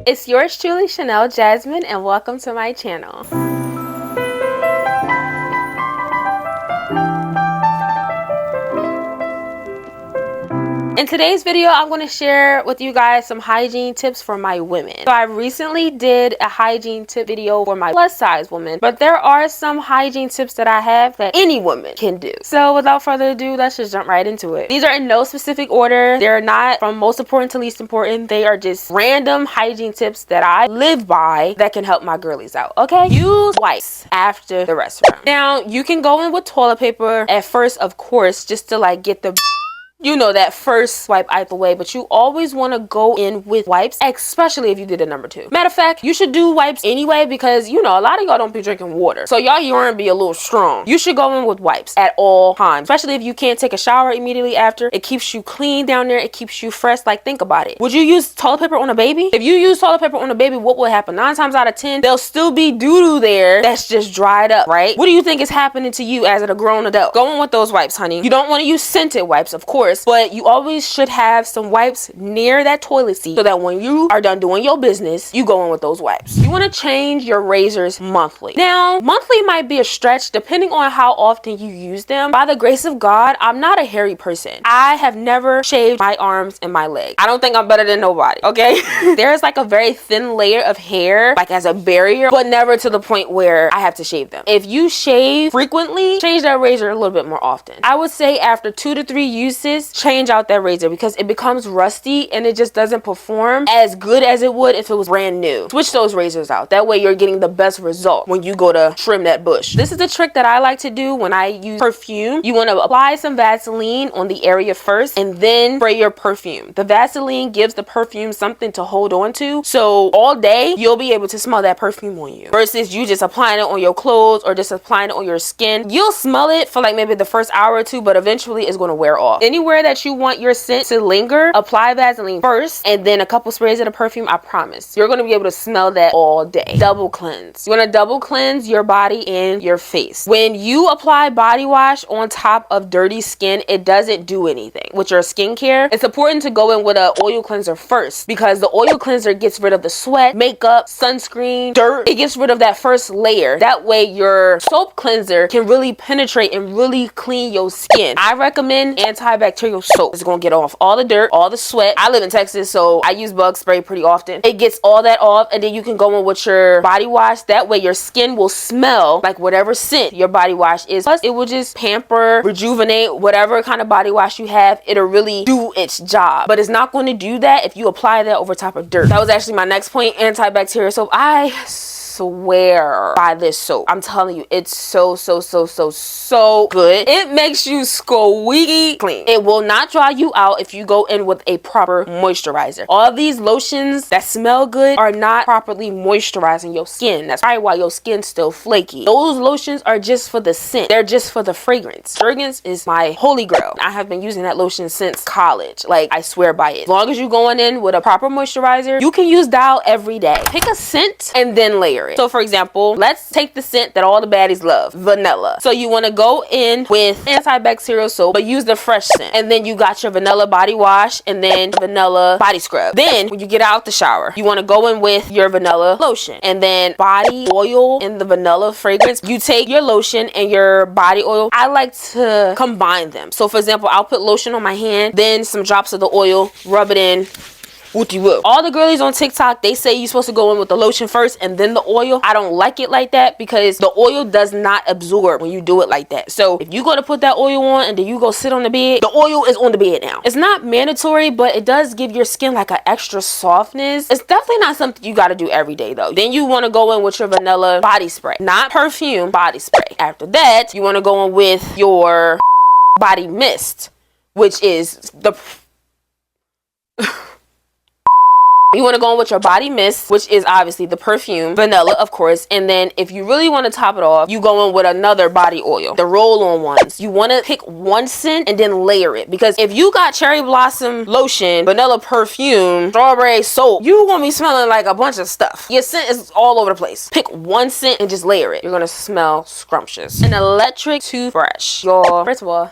It's yours truly, Chanel Jasmine, and welcome to my channel. In today's video, I'm going to share with you guys some hygiene tips for my women. So I recently did a hygiene tip video for my plus size woman, but there are some hygiene tips that I have that any woman can do. So without further ado, let's just jump right into it. These are in no specific order. They're not from most important to least important. They are just random hygiene tips that I live by that can help my girlies out, okay? Use wipes after the restroom. Now, you can go in with toilet paper at first, of course, just to like get the that first swipe out the way, but you always want to go in with wipes, especially if you did a number 2. Matter of fact, you should do wipes anyway because a lot of y'all don't be drinking water, so y'all urine be a little strong. You should go in with wipes at all times, especially if you can't take a shower immediately after. It keeps you clean down there. It keeps you fresh. Like, think about it. Would you use toilet paper on a baby? If you use toilet paper on a baby, what will happen? 9 times out of 10, there'll still be doo-doo there that's just dried up, right? What do you think is happening to you as a grown adult? Go in with those wipes, honey. You don't want to use scented wipes, of course, but you always should have some wipes near that toilet seat so that when you are done doing your business, you go in with those wipes. You want to change your razors monthly. Now, monthly might be a stretch depending on how often you use them. By the grace of God, I'm not a hairy person. I have never shaved my arms and my legs. I don't think I'm better than nobody, okay? There's like a very thin layer of hair, like as a barrier, but never to the point where I have to shave them. If you shave frequently, change that razor a little bit more often. I would say after 2 to 3 uses, change out that razor because it becomes rusty and it just doesn't perform as good as it would if it was brand new. Switch those razors out. That way you're getting the best result when you go to trim that bush. This is the trick that I like to do when I use perfume. You want to apply some Vaseline on the area first and then spray your perfume. The Vaseline gives the perfume something to hold on to, so all day you'll be able to smell that perfume on you versus you just applying it on your clothes or just applying it on your skin. You'll smell it for like maybe the first hour or two, but eventually it's going to wear off. Anywhere that you want your scent to linger, apply Vaseline first and then a couple sprays of the perfume. I promise you're going to be able to smell that all day. Double cleanse. You want to double cleanse your body and your face. When you apply body wash on top of dirty skin, it doesn't do anything. With your skincare, it's important to go in with an oil cleanser first because the oil cleanser gets rid of the sweat, makeup, sunscreen, dirt. It gets rid of that first layer. That way your soap cleanser can really penetrate and really clean your skin. I recommend antibacterial soap. It's gonna get off all the dirt, all the sweat. I live in Texas, so I use bug spray pretty often. It gets all that off, and then you can go in with your body wash. That way your skin will smell like whatever scent your body wash is. Plus, it will just pamper, rejuvenate, whatever kind of body wash you have. It'll really do its job. But it's not going to do that if you apply that over top of dirt. That was actually my next point, antibacterial soap. I swear by this soap. I'm telling you, it's so good. It makes you squeaky clean. It will not dry you out if you go in with a proper moisturizer. All these lotions that smell good are not properly moisturizing your skin. That's probably why your skin's still flaky. Those lotions are just for the scent. They're just for the fragrance. Fragrance is my holy grail. I have been using that lotion since college. Like, I swear by it. As long as you're going in with a proper moisturizer, you can use Dial every day. Pick a scent and then layer it. So for example, let's take the scent that all the baddies love, vanilla. So you want to go in with antibacterial soap, but use the fresh scent. And then you got your vanilla body wash and then vanilla body scrub. Then when you get out the shower, you want to go in with your vanilla lotion and then body oil in the vanilla fragrance. You take your lotion and your body oil. I like to combine them. So for example, I'll put lotion on my hand, then some drops of the oil, rub it in. All the girlies on TikTok, they say you're supposed to go in with the lotion first and then the oil. I don't like it like that because the oil does not absorb when you do it like that. So if you go to put that oil on and then you go sit on the bed, the oil is on the bed now. It's not mandatory, but it does give your skin like an extra softness. It's definitely not something you got to do every day though. Then you want to go in with your vanilla body spray, not perfume, body spray. After that, you want to go in with your body mist, which is the You want to go in with your body mist, which is obviously the perfume, vanilla, of course. And then if you really want to top it off, you go in with another body oil, the roll-on ones. You want to pick one scent and then layer it. Because if you got cherry blossom lotion, vanilla perfume, strawberry soap, you gonna be smelling like a bunch of stuff. Your scent is all over the place. Pick one scent and just layer it. You're gonna smell scrumptious. An electric toothbrush. Y'all, first of all,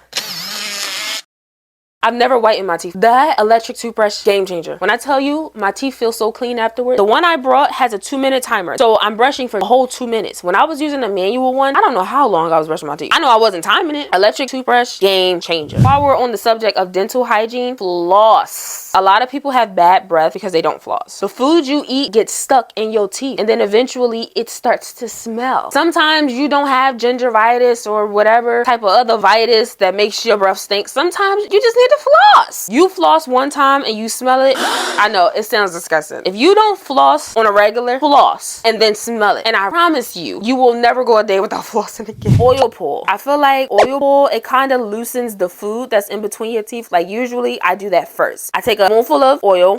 I've never whitened my teeth. That electric toothbrush, game changer. When I tell you my teeth feel so clean afterwards, the one I brought has a 2-minute timer. So I'm brushing for a whole 2 minutes. When I was using the manual one, I don't know how long I was brushing my teeth. I know I wasn't timing it. Electric toothbrush, game changer. While we're on the subject of dental hygiene, floss. A lot of people have bad breath because they don't floss. The food you eat gets stuck in your teeth and then eventually it starts to smell. Sometimes you don't have gingivitis or whatever type of other vitis that makes your breath stink. Sometimes you just need to floss. You floss one time and you smell it. I know it sounds disgusting. If you don't floss on a regular, floss and then smell it, and I promise you, you will never go a day without flossing again. Oil pull. I feel like oil pull, it kind of loosens the food that's in between your teeth. Like usually I do that first. I take a spoonful of oil,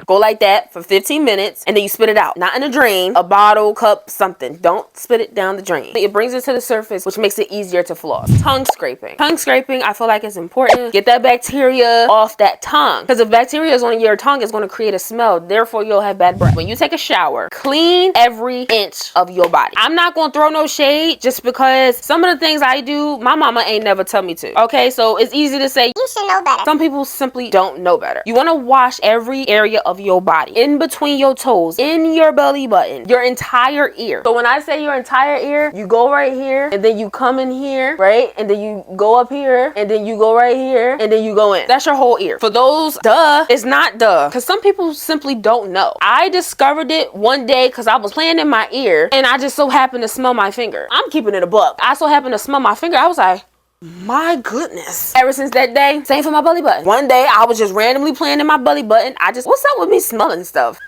go like that for 15 minutes, and then you spit it out. Not in a drain, a bottle, cup, something. Don't spit it down the drain. It brings it to the surface, which makes it easier to floss. Tongue scraping. Tongue scraping, I feel like is important. Get that bacteria off that tongue. Because if bacteria is on your tongue, it's going to create a smell. Therefore, you'll have bad breath. When you take a shower, clean every inch of your body. I'm not going to throw no shade just because some of the things I do, my mama ain't never tell me to. Okay, so it's easy to say, you should know better. Some people simply don't know better. You want to wash every area of your body, in between your toes, in your belly button, your entire ear. So when I say your entire ear, you go right here and then you come in here, right? And then you go up here and then you go right here and then you go in. That's your whole ear. For those, duh, it's not duh, because some people simply don't know. I discovered it one day because I was playing in my ear and I just so happened to smell my finger. I'm keeping it a buck. I so happened to smell my finger. I was like, my goodness. Ever since that day, same for my belly button. One day I was just randomly playing in my belly button. What's up with me smelling stuff?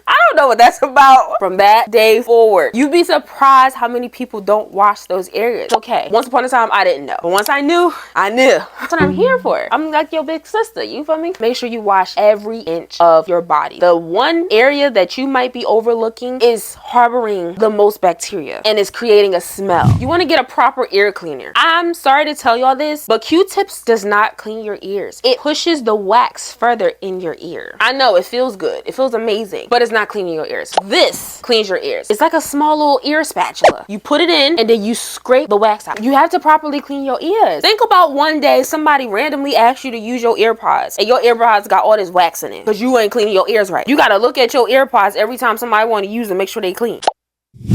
I don't know what that's about. From that day forward, you'd be surprised how many people don't wash those areas. It's okay. Once upon a time, I didn't know. But once I knew, I knew. That's what I'm here for. I'm like your big sister. You feel me? Make sure you wash every inch of your body. The one area that you might be overlooking is harboring the most bacteria and is creating a smell. You want to get a proper ear cleaner. I'm sorry to tell y'all this, but Q-tips does not clean your ears. It pushes the wax further in your ear. I know it feels good. It feels amazing, but it's not cleaning your ears. This cleans your ears. It's like a small little ear spatula. You put it in and then you scrape the wax out. You have to properly clean your ears. Think about one day somebody randomly asked you to use your ear pods and your ear pods got all this wax in it because you ain't cleaning your ears right. You got to look at your ear pods every time somebody want to use them, make sure they clean.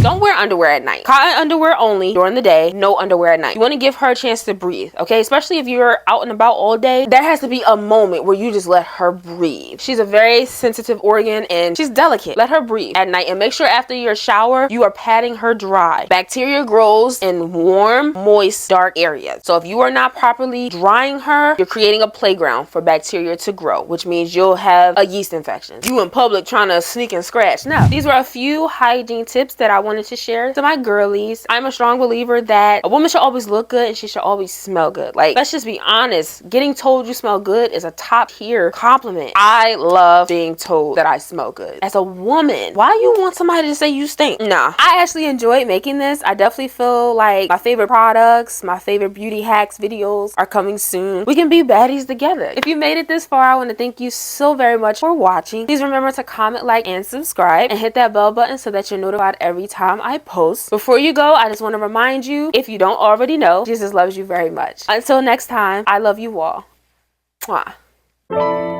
Don't wear underwear at night. Cotton underwear only during the day, no underwear at night. You want to give her a chance to breathe, okay? Especially if you're out and about all day, there has to be a moment where you just let her breathe. She's a very sensitive organ and she's delicate. Let her breathe at night and make sure after your shower, you are patting her dry. Bacteria grows in warm, moist, dark areas. So if you are not properly drying her, you're creating a playground for bacteria to grow, which means you'll have a yeast infection. You in public trying to sneak and scratch. No, these were a few hygiene tips that I wanted to share to my girlies. I'm a strong believer that a woman should always look good and she should always smell good. Like, let's just be honest. Getting told you smell good is a top tier compliment. I love being told that I smell good. As a woman, why you want somebody to say you stink? Nah. I actually enjoyed making this. I definitely feel like my favorite products, my favorite beauty hacks videos are coming soon. We can be baddies together. If you made it this far, I want to thank you so very much for watching. Please remember to comment, like, and subscribe, and hit that bell button so that you're notified every time I post. Before you go, I just want to remind you, if you don't already know, Jesus loves you very much. Until next time, I love you all. Mwah.